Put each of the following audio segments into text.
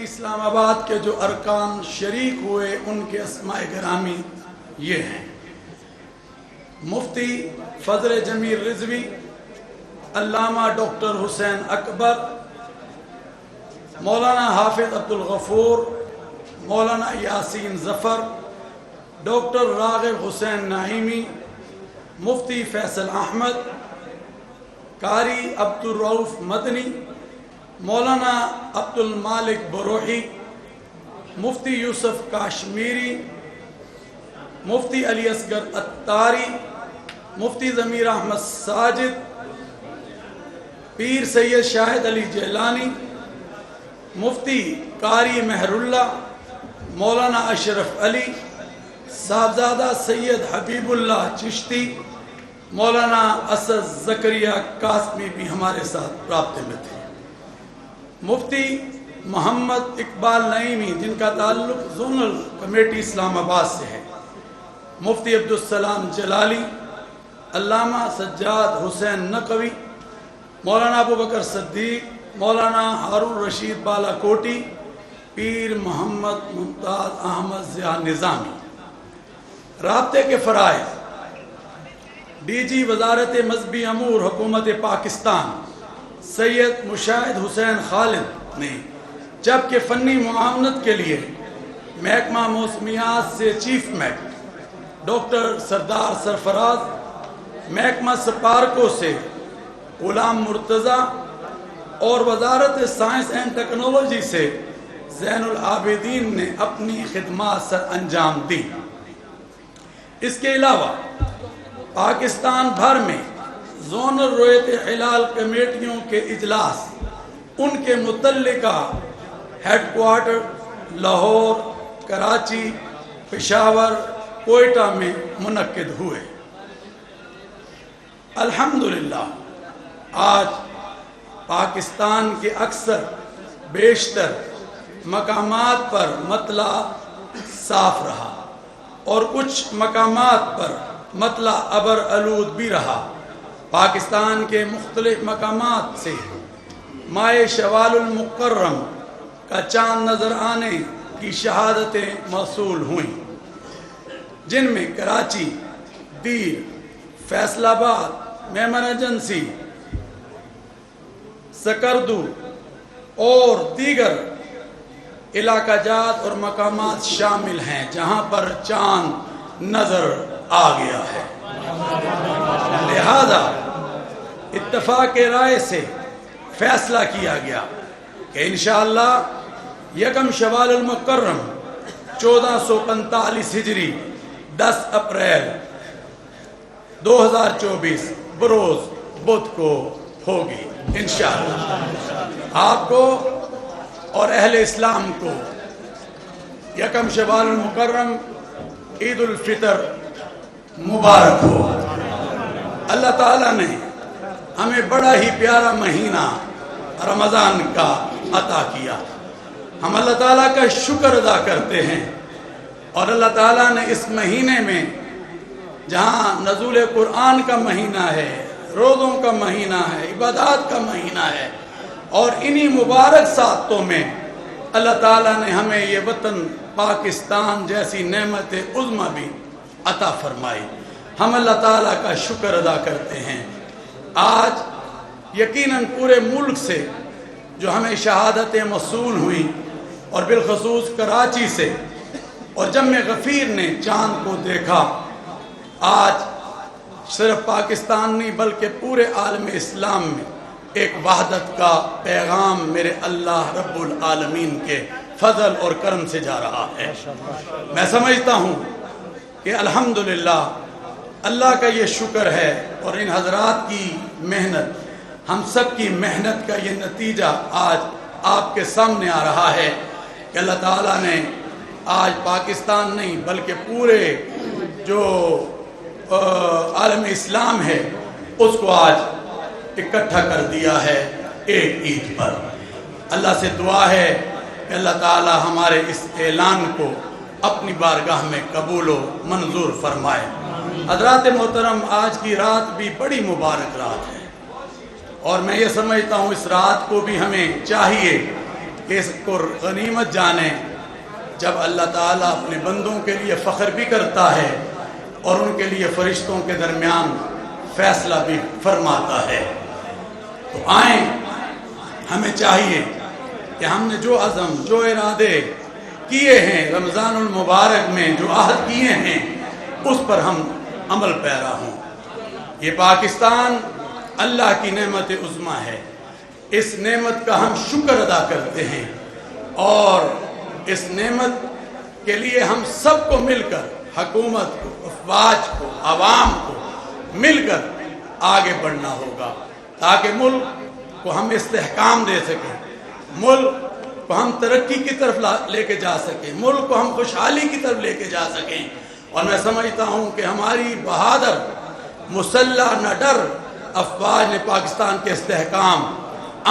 اسلام آباد کے جو ارکان شریک ہوئے ان کے اسماء گرامی یہ ہیں: مفتی فضل جمیل رضوی، علامہ ڈاکٹر حسین اکبر، مولانا حافظ عبدالغفور، مولانا یاسین ظفر، ڈاکٹر راغب حسین نعیمی، مفتی فیصل احمد، قاری عبدالرؤف مدنی، مولانا عبدالمالک بروحی، مفتی یوسف کاشمیری، مفتی علی اصغر اتاری، مفتی ضمیر احمد ساجد، پیر سید شاہد علی جیلانی، مفتی قاری مہر اللہ، مولانا اشرف علی، صاحبزادہ سید حبیب اللہ چشتی، مولانا اسد زکریا قاسمی بھی ہمارے ساتھ رابطے میں تھے، مفتی محمد اقبال نعیمی جن کا تعلق زونل کمیٹی اسلام آباد سے ہے، مفتی عبدالسلام جلالی، علامہ سجاد حسین نقوی، مولانا ابوبکر صدیق، مولانا ہارون رشید بالاکوٹی، پیر محمد ممتاز احمد ضیاء نظامی۔ رابطے کے فرائض: ڈی جی وزارت مذہبی امور حکومت پاکستان سید مشاہد حسین خالد نے، جبکہ فنی معاونت کے لیے محکمہ موسمیات سے چیف میٹ ڈاکٹر سردار سرفراز، محکمہ سپارکو سے غلام مرتضی اور وزارت سائنس اینڈ ٹیکنالوجی سے زین العابدین نے اپنی خدمات سر انجام دی۔ اس کے علاوہ پاکستان بھر میں زونل رویت ہلال کمیٹیوں کے اجلاس ان کے متعلقہ ہیڈ کوارٹر لاہور، کراچی، پشاور، کوئٹہ میں منعقد ہوئے۔ الحمدللہ آج پاکستان کے اکثر بیشتر مقامات پر مطلع صاف رہا اور کچھ مقامات پر مطلع ابر آلود بھی رہا۔ پاکستان کے مختلف مقامات سے ماہ شوال المکرم کا چاند نظر آنے کی شہادتیں موصول ہوئیں، جن میں کراچی، دیر، فیصل آباد، میمن ایجنسی، سکردو اور دیگر علاقہ جات اور مقامات شامل ہیں جہاں پر چاند نظر آ گیا ہے۔ لہذا اتفاق رائے سے فیصلہ کیا گیا کہ انشاءاللہ یکم شوال المکرم 1445 ہجری 10 اپریل 2024 بروز بدھ کو ہوگی انشاءاللہ۔ آپ کو اور اہل اسلام کو یکم شوال المکرم عید الفطر مبارک ہو۔ اللہ تعالیٰ نے ہمیں بڑا ہی پیارا مہینہ رمضان کا عطا کیا۔ ہم اللہ تعالیٰ کا شکر ادا کرتے ہیں، اور اللہ تعالیٰ نے اس مہینے میں جہاں نزول قرآن کا مہینہ ہے، روزوں کا مہینہ ہے، عبادات کا مہینہ ہے، اور انہی مبارک ساعتوں میں اللہ تعالیٰ نے ہمیں یہ وطن پاکستان جیسی نعمت عظمی بھی عطا فرمائی۔ ہم اللہ تعالیٰ کا شکر ادا کرتے ہیں۔ آج یقیناً پورے ملک سے جو ہمیں شہادتیں موصول ہوئیں، اور بالخصوص کراچی سے اور جم غفیر نے چاند کو دیکھا، آج صرف پاکستان نہیں بلکہ پورے عالم اسلام میں ایک وحدت کا پیغام میرے اللہ رب العالمین کے فضل اور کرم سے جا رہا ہے۔ میں سمجھتا ہوں کہ الحمدللہ اللہ کا یہ شکر ہے، اور ان حضرات کی محنت، ہم سب کی محنت کا یہ نتیجہ آج آپ کے سامنے آ رہا ہے کہ اللہ تعالیٰ نے آج پاکستان نہیں بلکہ پورے جو عالم اسلام ہے اس کو آج اکٹھا کر دیا ہے ایک عید پر۔ اللہ سے دعا ہے کہ اللہ تعالیٰ ہمارے اس اعلان کو اپنی بارگاہ میں قبول و منظور فرمائے۔ حضرات محترم، آج کی رات بھی بڑی مبارک رات ہے، اور میں یہ سمجھتا ہوں اس رات کو بھی ہمیں چاہیے کہ اس کو غنیمت جانیں جب اللہ تعالیٰ اپنے بندوں کے لیے فخر بھی کرتا ہے اور ان کے لیے فرشتوں کے درمیان فیصلہ بھی فرماتا ہے۔ تو آئیں، ہمیں چاہیے کہ ہم نے جو عزم، جو ارادے کیے ہیں رمضان المبارک میں، جو عہد کیے ہیں، اس پر ہم عمل پیرا ہوں۔ یہ پاکستان اللہ کی نعمت عظمیٰ ہے، اس نعمت کا ہم شکر ادا کرتے ہیں، اور اس نعمت کے لیے ہم سب کو مل کر، حکومت کو، افواج کو، عوام کو مل کر آگے بڑھنا ہوگا تاکہ ملک کو ہم استحکام دے سکیں، ملک کو ہم ترقی کی طرف لے کے جا سکیں، ملک کو ہم خوشحالی کی طرف لے کے جا سکیں۔ اور میں سمجھتا ہوں کہ ہماری بہادر مسلح نہ ڈر افواج نے پاکستان کے استحکام،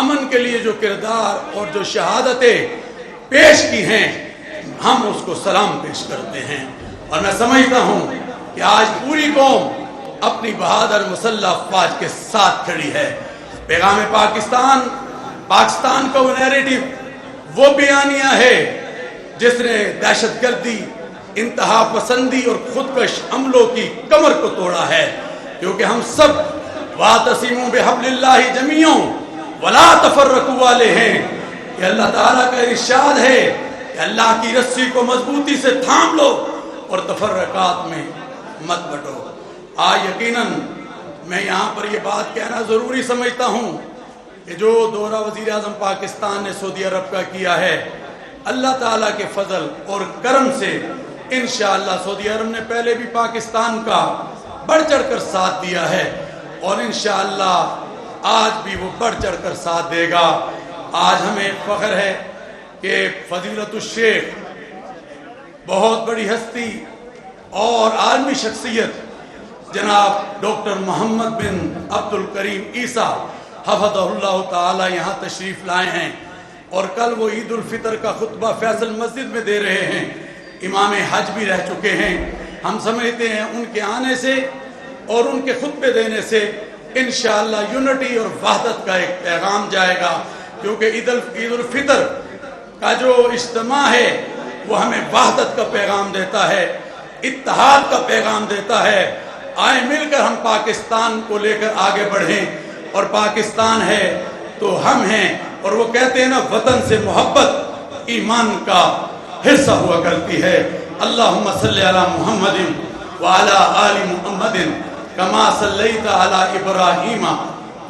امن کے لیے جو کردار اور جو شہادتیں پیش کی ہیں، ہم اس کو سلام پیش کرتے ہیں۔ اور میں سمجھتا ہوں کہ آج پوری قوم اپنی بہادر مسلح افواج کے ساتھ کھڑی ہے۔ پیغام پاکستان، پاکستان کا وہ نیریٹو، وہ بیانیہ ہے جس نے دہشت گردی، انتہا پسندی اور خودکش عملوں کی کمر کو توڑا ہے، کیونکہ ہم سب وَاعْتَصِمُوا بِحَبْلِ اللَّهِ جَمِيعًا وَلَا تَفَرَّقُوا والے ہیں کہ اللہ تعالیٰ کا ارشاد ہے کہ اللہ کی رسی کو مضبوطی سے تھام لو اور تفرقات میں مت بٹو۔ یقیناً میں یہاں پر یہ بات کہنا ضروری سمجھتا ہوں کہ جو دورہ وزیر اعظم پاکستان نے سعودی عرب کا کیا ہے، اللہ تعالیٰ کے فضل اور کرم سے انشاءاللہ سعودی عرب نے پہلے بھی پاکستان کا بڑھ چڑھ کر ساتھ دیا ہے، اور انشاءاللہ آج بھی وہ بڑھ چڑھ کر ساتھ دے گا۔ آج ہمیں فخر ہے کہ فضیلت الشیخ، بہت بڑی ہستی اور عالمی شخصیت جناب ڈاکٹر محمد بن عبد الکریم عیسیٰ حفظہ اللہ تعالی یہاں تشریف لائے ہیں، اور کل وہ عید الفطر کا خطبہ فیصل مسجد میں دے رہے ہیں، امام حج بھی رہ چکے ہیں۔ ہم سمجھتے ہیں ان کے آنے سے اور ان کے خطبے دینے سے انشاءاللہ یونٹی اور وحدت کا ایک پیغام جائے گا، کیونکہ عید الفطر کا جو اجتماع ہے وہ ہمیں وحدت کا پیغام دیتا ہے، اتحاد کا پیغام دیتا ہے۔ آئیں مل کر ہم پاکستان کو لے کر آگے بڑھیں، اور پاکستان ہے تو ہم ہیں، اور وہ کہتے ہیں نا، وطن سے محبت ایمان کا حصہ ہوا کرتی ہے۔ اللہم صلی علی محمد وعلی آل محمد کما صلیت علی ابراہیم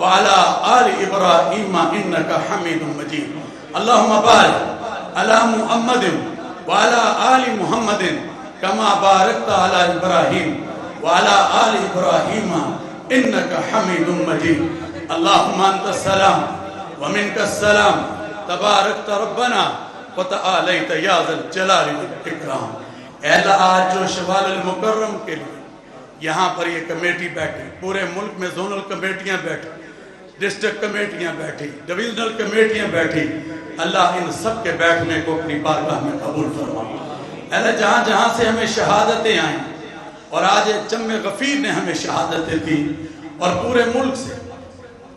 وعلی آل ابراہیم انکا حمید مجید۔ اللہم بارک علی محمد وعلی آل محمد کما بارکت علی ابراہیم وعلی آل ابراہیم انکا حمید مجید۔ اللہم انت السلام ومنک السلام تبارکت ربنا وتعالیت یا ذا الجلال والاکرام۔ اے اللہ، آج جو شوال المکرم کے لیے یہاں پر یہ کمیٹی بیٹھی، پورے ملک میں زونل کمیٹیاں بیٹھی، ڈسٹرکٹ کمیٹیاں بیٹھی، ڈویژنل کمیٹیاں بیٹھی، اللہ ان سب کے بیٹھنے کو اپنی بارگاہ میں قبول فرما۔ اے اللہ، جہاں جہاں سے ہمیں شہادتیں آئیں، اور آج جم غفیر نے ہمیں شہادتیں دی، اور پورے ملک سے،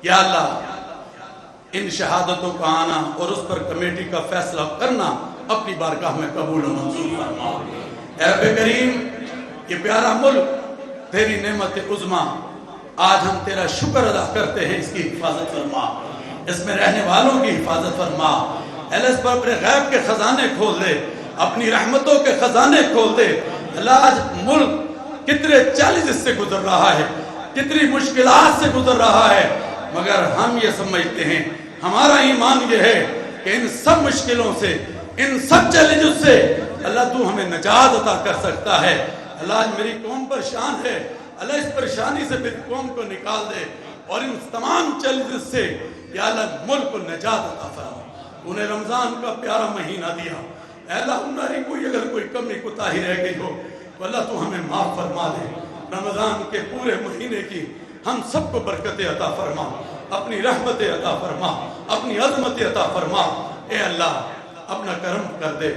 یا اللہ ان شہادتوں کا آنا اور اس پر کمیٹی کا فیصلہ کرنا اپنی بارگاہ میں قبول و منظور فرما۔ اے رب کریم، یہ پیارا ملک تیری نعمت عظمیٰ، آج ہم تیرا شکر ادا کرتے ہیں، اس کی حفاظت فرما، اس میں رہنے والوں کی حفاظت فرما۔ اے اللہ، اس پر اپنے غیب کے خزانے کھول دے، اپنی رحمتوں کے خزانے کھول دے۔ اللہ، آج ملک کتنے چیلنجز سے گزر رہا ہے، کتنی مشکلات سے گزر رہا ہے، مگر ہم یہ سمجھتے ہیں، ہمارا ایمان یہ ہے کہ ان سب مشکلوں سے، ان سب چیلنجز سے اللہ تو ہمیں نجات عطا کر سکتا ہے۔ اللہ، آج میری قوم پریشان ہے، اللہ اس پریشانی سے میری قوم کو نکال دے، اور ان تمام چیلنجز سے یا اللہ ملک کو نجات عطا فرما۔ انہیں رمضان کا پیارا مہینہ دیا، اے اللہ ہماری کوئی اگر کوئی کمی کوتاہی رہ گئی ہو تو اللہ تو ہمیں معاف فرما دے۔ رمضان کے پورے مہینے کی ہم سب کو برکت عطا فرما، اپنی رحمت عطا فرما، اپنی عظمت عطا فرما۔ اے اللہ، اپنا کرم کر دے،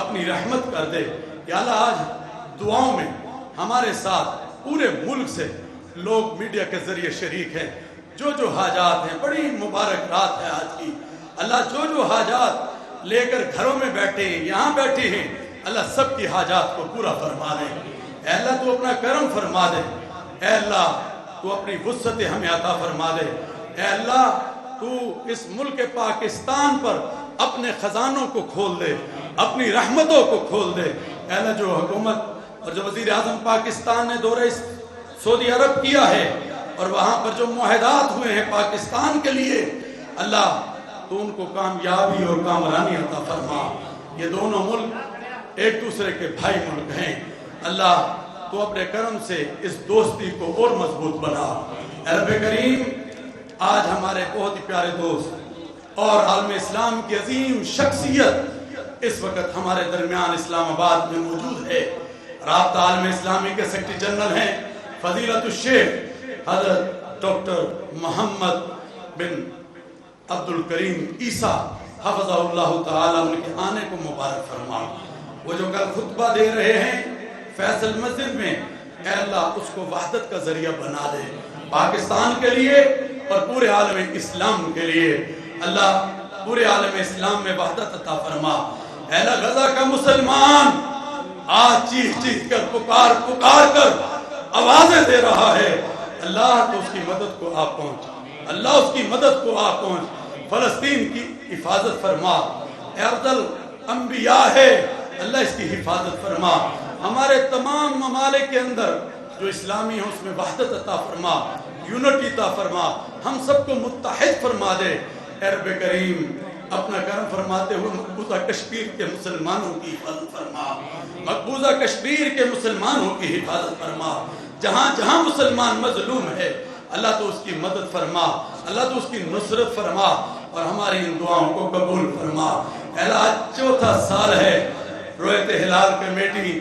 اپنی رحمت کر دے۔ یا اللہ، آج دعاؤں میں ہمارے ساتھ پورے ملک سے لوگ میڈیا کے ذریعے شریک ہیں، جو جو حاجات ہیں، بڑی مبارک رات ہے آج کی۔ اللہ، جو جو حاجات لے کر گھروں میں بیٹھے ہیں، یہاں بیٹھے ہیں، اللہ سب کی حاجات کو پورا فرما دے۔ اے اللہ تو اپنا کرم فرما دے، اے اللہ تو اپنی وسعت ہمیں عطا فرما دے، اے اللہ تو اس ملک پاکستان پر اپنے خزانوں کو کھول دے، اپنی رحمتوں کو کھول دے۔ اے اللہ جو حکومت اور جو وزیر اعظم پاکستان نے دورہ سعودی عرب کیا ہے اور وہاں پر جو معاہدات ہوئے ہیں پاکستان کے لیے، اللہ تو ان کو کامیابی اور کامرانی عطا فرما۔ یہ دونوں ملک ایک دوسرے کے بھائی ملک ہیں، اللہ تو اپنے کرم سے اس دوستی کو اور مضبوط بنا۔ اے رب کریم، آج ہمارے بہت ہی پیارے دوست اور عالم اسلام کی عظیم شخصیت اس وقت ہمارے درمیان اسلام آباد میں موجود ہے۔ رابطہ عالم اسلامی کے سیکرٹری جنرل ہیں فضیلت الشیخ حضرت ڈاکٹر محمد بن عبد الکریم عیسیٰ حفظہ اللہ تعالیٰ، ان کے آنے کو مبارک فرما۔ وہ جو کل خطبہ دے رہے ہیں فیصل مسجد میں، اے اللہ اس کو وحدت کا ذریعہ بنا دے پاکستان کے لیے اور پورے عالم اسلام کے لیے۔ اللہ پورے عالم اسلام میں وحدت عطا فرما۔ اے اللہ غزہ کا مسلمان آج چیخ چیخ کر پکار پکار کر آوازیں دے رہا ہے، اللہ تو اس کی مدد کو آپ پہنچ، اللہ اس کی مدد کو آپ پہنچ، فلسطین کی حفاظت فرما۔ اے افضل انبیاء ہے، اللہ اس کی حفاظت فرما۔ ہمارے تمام ممالک کے اندر جو اسلامی ہیں اس میں وحدت عطا فرما، یونٹی عطا فرما، ہم سب کو متحد فرما دے۔ اے رب کریم اپنا کرم فرماتے ہوئے مقبوضہ کشمیر کے مسلمانوں کی حفاظت فرما، مقبوضہ کشمیر کے مسلمانوں کی حفاظت فرما۔ جہاں جہاں مسلمان مظلوم ہے اللہ تو اس کی مدد فرما، اللہ تو اس کی نصرت فرما اور ہماری ان دعاؤں کو قبول فرما۔ اے اللہ آج چوتھا سال ہے رویت ہلال کمیٹی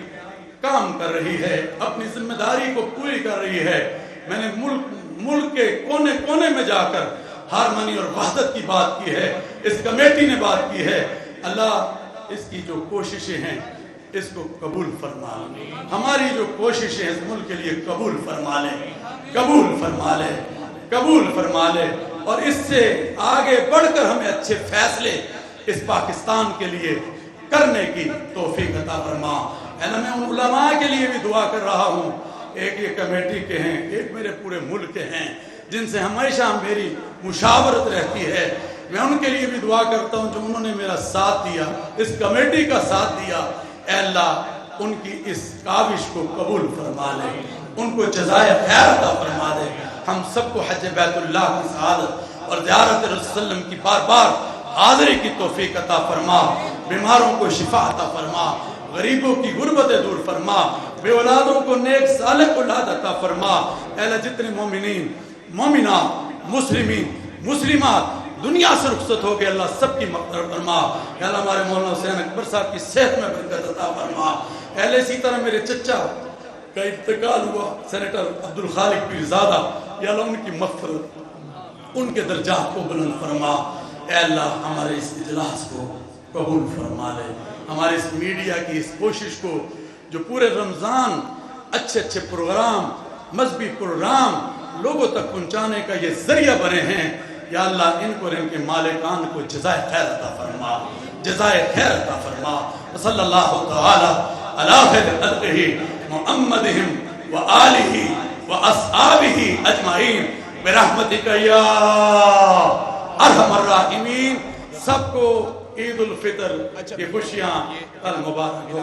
کام کر رہی ہے، اپنی ذمہ داری کو پوری کر رہی ہے۔ میں نے ملک کے کونے کونے میں جا کر ہارمنی اور وحدت کی بات کی ہے، اس کمیٹی نے بات کی ہے۔ اللہ اس کی جو کوششیں ہیں اس کو قبول فرما لے، ہماری جو کوششیں ہیں اس ملک کے لیے قبول فرما لے، قبول فرما لے، قبول فرما لے، اور اس سے آگے بڑھ کر ہمیں اچھے فیصلے اس پاکستان کے لیے کرنے کی توفیق عطا فرما۔ میں ان علماء کے لیے بھی دعا کر رہا ہوں، ایک یہ کمیٹی کے ہیں، ایک میرے پورے ملک کے ہیں جن سے ہمیشہ میری مشاورت رہتی ہے، میں ان کے لیے بھی دعا کرتا ہوں جو انہوں نے میرا ساتھ دیا، اس کمیٹی کا ساتھ دیا۔ اے اللہ ان کی اس کاوش کو قبول فرما لے، ان کو جزائے خیر عطا فرما دے۔ ہم سب کو حج بیت اللہ کی سعادت اور زیارت رسول اللہ علیہ وسلم کی بار بار حاضری کی توفیق عطا فرما، بیماروں کو شفا عطا فرما، غریبوں کی غربتیں دور فرما، بے اولادوں کو نیک صالح اولاد عطا فرما۔ اے اللہ جتنے مومنین، مومنات، مسلمین، مسلمات دنیا سے رخصت ہو گئے اللہ سب کی مغفرت فرما۔ اے اللہ ہمارے مولانا حسین اکبر صاحب کی صحت میں برکت عطا فرما۔ اے اللہ اسی طرح میرے چچا کا انتقال ہوا سینیٹر عبدالخالق پیرزادہ، یا اللہ ان کی مغفرت، ان کے درجات کو بلند فرما۔ اے اللہ ہمارے اس اجلاس کو قبول فرما لے، ہمارے اس میڈیا کی اس کوشش کو جو پورے رمضان اچھے اچھے پروگرام، مذہبی پروگرام لوگوں تک پہنچانے کا یہ ذریعہ بنے ہیں، یا اللہ ان کو اور ان کے مالکان کو جزائے خیر عطا فرما، جزائے خیر عطا فرما۔ صلی اللہ تعالی علی خیر خلقہ محمدہم و آلہ و اصحابہ اجمعین برحمتک یا ارحم الراحمین۔ سب کو عید الفطر کی خوشیاں کل مبارک ہو۔